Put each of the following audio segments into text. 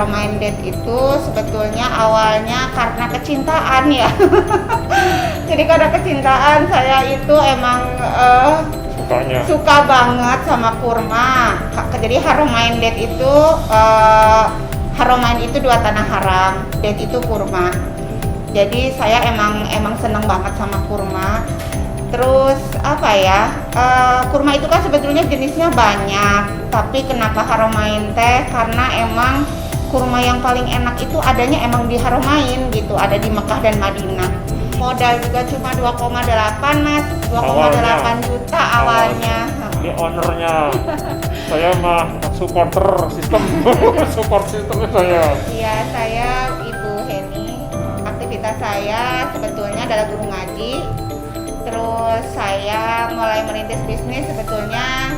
Minded itu sebetulnya awalnya karena kecintaan ya. Jadi karena kecintaan saya itu emang suka banget sama kurma. Jadi Minded itu Mind itu 2 tanah haram, Date itu kurma. Jadi saya emang seneng banget sama kurma. Terus apa ya, kurma itu kan sebetulnya jenisnya banyak, tapi kenapa Haromain teh? Karena emang kurma yang paling enak itu adanya emang di Haromain gitu, ada di Mekah dan Madinah. Modal juga cuma 2,8 Mas, 2,8 juta awalnya. Ini ownernya, saya mah supporter sistem, support sistemnya saya. Iya, saya Ibu Heni. Aktivitas saya sebetulnya adalah guru ngaji. Terus saya mulai merintis bisnis sebetulnya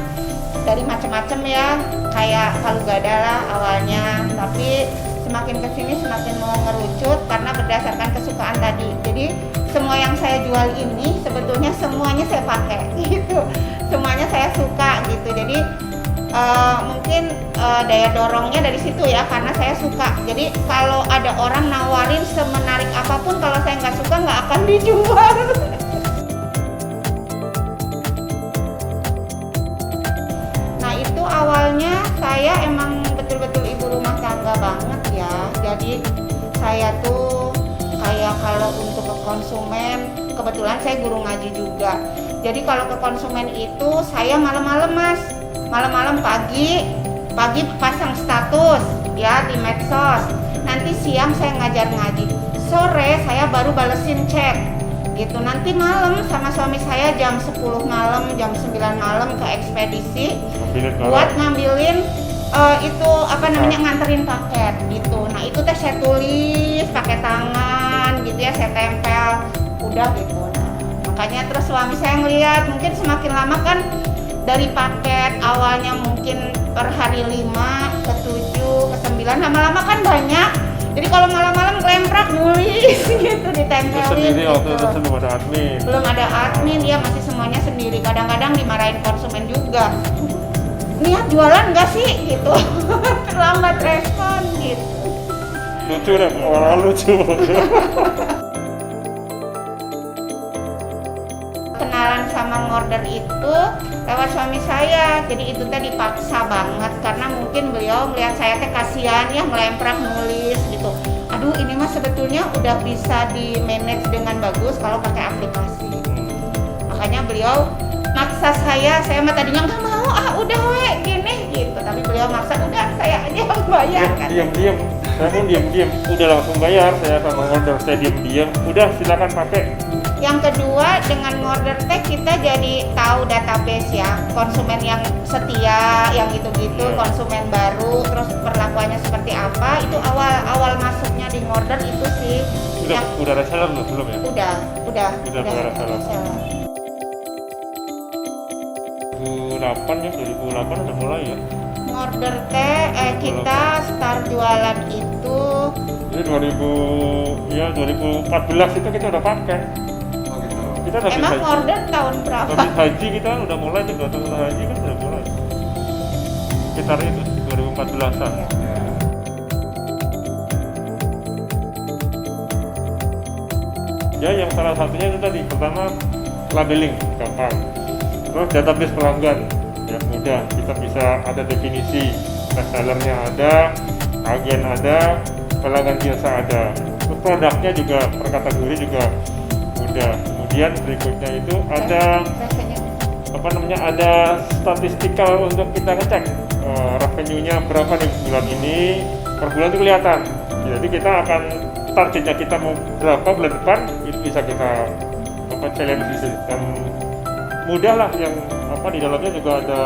dari macam-macam ya, kayak palu gada lah awalnya, tapi semakin kesini semakin mau ngerucut karena berdasarkan kesukaan tadi. Jadi semua yang saya jual ini sebetulnya semuanya saya pakai gitu, semuanya saya suka gitu. Jadi mungkin daya dorongnya dari situ ya, karena saya suka. Jadi kalau ada orang nawarin semenarik apapun, kalau saya nggak suka nggak akan dijual. Awalnya saya emang betul-betul ibu rumah tangga banget ya. Jadi saya tuh kayak kalau untuk ke konsumen, kebetulan saya guru ngaji juga. Jadi kalau ke konsumen itu saya malam-malam Mas, malam-malam pagi pasang status ya di medsos. Nanti siang saya ngajar ngaji, sore saya baru balesin chat gitu. Nanti malam sama suami saya jam 10 malam, jam 9 malam ke ekspedisi buat ngambilin itu nganterin paket gitu. Nah itu teh saya tulis pakai tangan gitu ya, saya tempel udah gitu. Nah, makanya terus suami saya ngeliat, mungkin semakin lama kan dari paket awalnya mungkin per hari 5 ke 7 ke 9, lama-lama kan banyak. Jadi kalau malam-malam kelemprak nulis gitu, ditempelin sendiri gitu. Waktu itu belum ada admin. Belum ada admin, ya masih semuanya sendiri. Kadang-kadang dimarahin konsumen juga. Niat jualan nggak sih gitu? Lambat respon gitu. Lucu deh, orang lucu. Kenalan sama ngorder itu lewat suami saya, jadi itu teh dipaksa banget karena mungkin beliau melihat saya teh kasihan ya melemprak nulis gitu. Aduh ini mah sebetulnya udah bisa di manage dengan bagus kalau pakai aplikasi. Makanya beliau maksa saya mah tadinya nggak mau, udah gini gitu, tapi beliau maksa udah saya aja yang bayar kan. Diam, saya pun diam, udah langsung bayar, saya sama order, saya diam, udah silakan pakai. Yang kedua, dengan order teh kita jadi tahu database ya, konsumen yang setia, yang gitu-gitu, konsumen baru, terus perlakuannya seperti apa, itu awal masuknya di order itu sih. Udah reseller belum ya? Udah reseller. 2008 udah mulai ya. Order teh kita start jualan itu ini 2014 itu kita udah pakai. Kita udah emang order tahun berapa? Habis haji kita udah mulai, 2 tahun haji kan udah mulai. Sekitar itu 2014-an. Ya yang salah satunya itu tadi, pertama labeling gampang. Terus database pelanggan ya mudah, kita bisa ada definisi, resellernya ada, agen ada, pelanggan biasa ada. Terus produknya juga per kategori juga mudah. Kemudian berikutnya itu ada ada statistikal untuk kita ngecek revenue-nya berapa nih bulan ini, per bulan itu kelihatan. Jadi kita akan targetnya kita mau berapa bulan depan itu bisa kita challenge di situ. Dan mudah lah, yang di dalamnya juga ada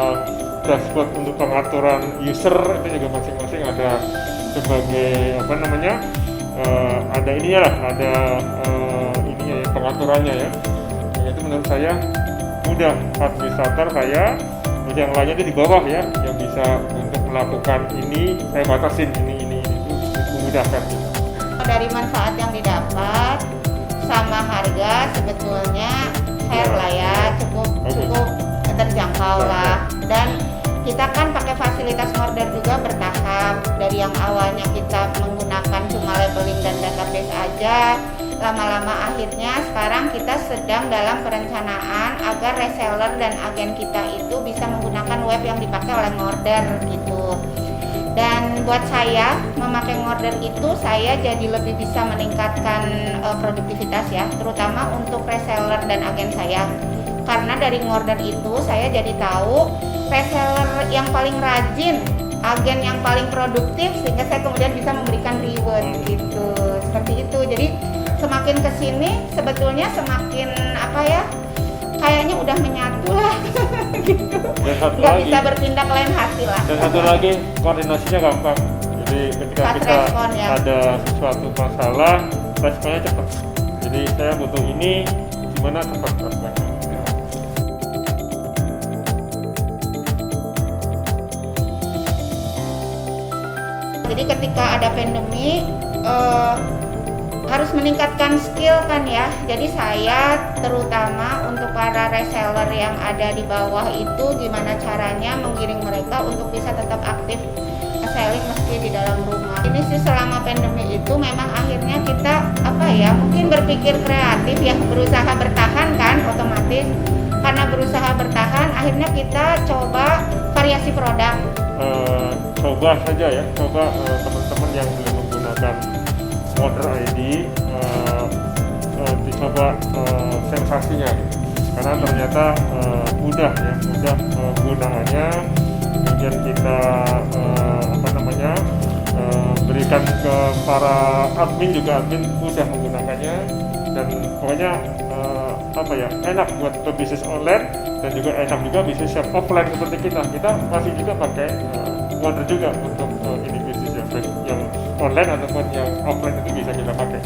dashboard untuk pengaturan user, itu juga masing-masing ada sebagai ada ininya lah, ada ininya ya, pengaturannya ya. Itu menurut saya mudah, administrator saya, yang lainnya itu di bawah ya, yang bisa untuk melakukan ini, saya batasin ini itu memudahkan. Dari manfaat yang didapat sama harga sebetulnya fair lah ya, cukup terjangkau lah. Dan kita kan pakai fasilitas order juga bertahap. Dari yang awalnya kita menggunakan cuma labeling dan database aja, lama-lama akhirnya sekarang kita sedang dalam perencanaan agar reseller dan agen kita itu bisa menggunakan web yang dipakai oleh order gitu. Dan buat saya memakai order itu saya jadi lebih bisa meningkatkan produktivitas ya, terutama untuk reseller dan agen saya. Karena dari order itu saya jadi tahu reseller yang paling rajin, agen yang paling produktif, sehingga saya kemudian bisa memberikan reward gitu. Seperti itu. Jadi semakin kesini sebetulnya semakin apa ya, kayaknya udah menyatu lah gitu. Nggak bisa bertindak lain hati lah. Dan satu lagi, koordinasinya gampang. Jadi ketika Fast kita respon, ya. ada sesuatu masalah, responnya cepat. Jadi saya butuh ini, gimana cepat responnya. Jadi ketika ada pandemi harus meningkatkan skill kan ya. Jadi saya terutama untuk para reseller yang ada di bawah itu gimana caranya menggiring mereka untuk bisa tetap aktif selling meski di dalam rumah. Ini sih selama pandemi itu memang akhirnya kita apa ya, mungkin berpikir kreatif ya, berusaha bertahan kan otomatis. Karena berusaha bertahan akhirnya kita coba variasi produk. Coba saja ya, coba teman-teman yang belum menggunakan Order ID dicoba sensasinya, karena ternyata mudah ya, mudah penggunaannya. Kemudian kita berikan ke para admin juga, admin mudah menggunakannya, dan pokoknya enak buat bisnis online, dan juga enak juga bisnis yang offline seperti kita masih juga pakai Order juga untuk ini bisnis yang online ataupun yang offline itu bisa kita pakai.